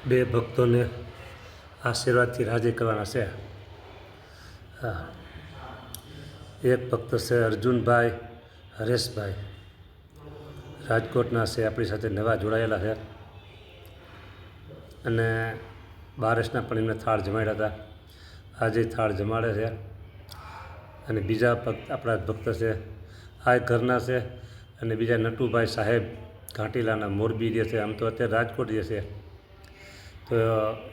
બે ભક્તોને આશીર્વાદથી રાજી કરવાના છે. હા, એક ભક્ત છે અર્જુનભાઈ હરેશભાઈ, રાજકોટના છે, આપણી સાથે નવા જોડાયેલા છે અને બારસના પણ એમને થાળ જમાડ્યા હતા. આજે થાળ જમાડે છે. અને બીજા ભક્ત આપણા ભક્ત છે, આ ઘરના છે. અને બીજા નટુભાઈ સાહેબ ઘાટીલાના મોરબી જે છે, આમ તો અત્યારે રાજકોટ જે છે. તો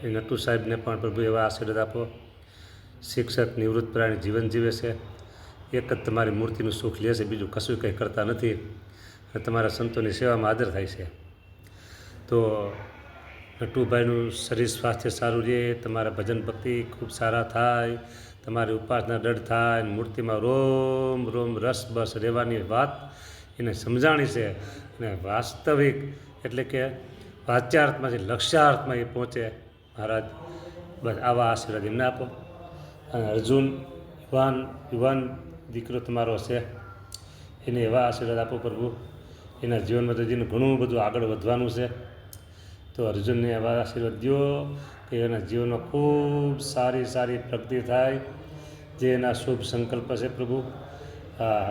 એ નટુ સાહેબને પણ પ્રભુ એવા આશીર્વાદ આપો. શિક્ષક નિવૃત્તપ્રાણી જીવન જીવે છે. એક જ તમારી મૂર્તિનું સુખ લે છે, બીજું કશું કંઈ કરતા નથી અને તમારા સંતોની સેવામાં હાજર થાય છે. તો નટુભાઈનું શરીર સ્વાસ્થ્ય સારું રહે, તમારા ભજન ભક્તિ ખૂબ સારા થાય, તમારી ઉપાસના દૃઢ થાય, મૂર્તિમાં રોમ રોમ રસ બસ રહેવાની વાત એને સમજાણી છે. અને વાસ્તવિક એટલે કે વાચ્યાર્થમાંથી લક્ષ્યાર્થમાં એ પહોંચે મહારાજ. બસ આવા આશીર્વાદ એમને આપો. અને અર્જુન યુવાન દીકરો તમારો છે, એને એવા આશીર્વાદ આપો પ્રભુ. એના જીવનમાં તો જેનું ઘણું બધું આગળ વધવાનું છે. તો અર્જુનને એવા આશીર્વાદ દો કે એના જીવનમાં ખૂબ સારી પ્રગતિ થાય, જે એના શુભ સંકલ્પ છે પ્રભુ.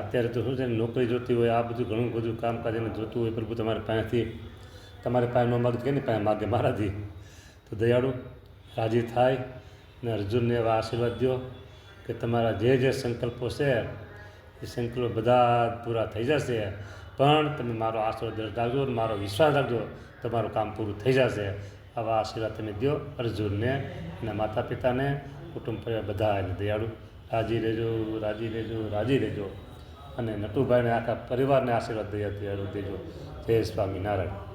અત્યારે તો શું છે, નોકરી જોતી હોય, આ બધું ઘણું બધું કામકાજ એને જોતું હોય પ્રભુ. તમારી પાસેથી, તમારી પાસે ન માગે કે નહીં, પાસે માગે મારાથી. તો દયાળુ રાજી થાય ને અર્જુનને એવા આશીર્વાદ દો કે તમારા જે સંકલ્પો છે એ સંકલ્પો બધા પૂરા થઈ જશે. પણ તમે મારો આશીર્વાદ રાખજો, મારો વિશ્વાસ રાખજો, તમારું કામ પૂરું થઈ જશે. આવા આશીર્વાદ તમે દો અર્જુનને, એના માતા પિતાને, કુટુંબ પરિવાર બધાને. દયાળુ રાજી રહેજો. અને નટુભાઈને આખા પરિવારને આશીર્વાદ દેજો. જય સ્વામિનારાયણ.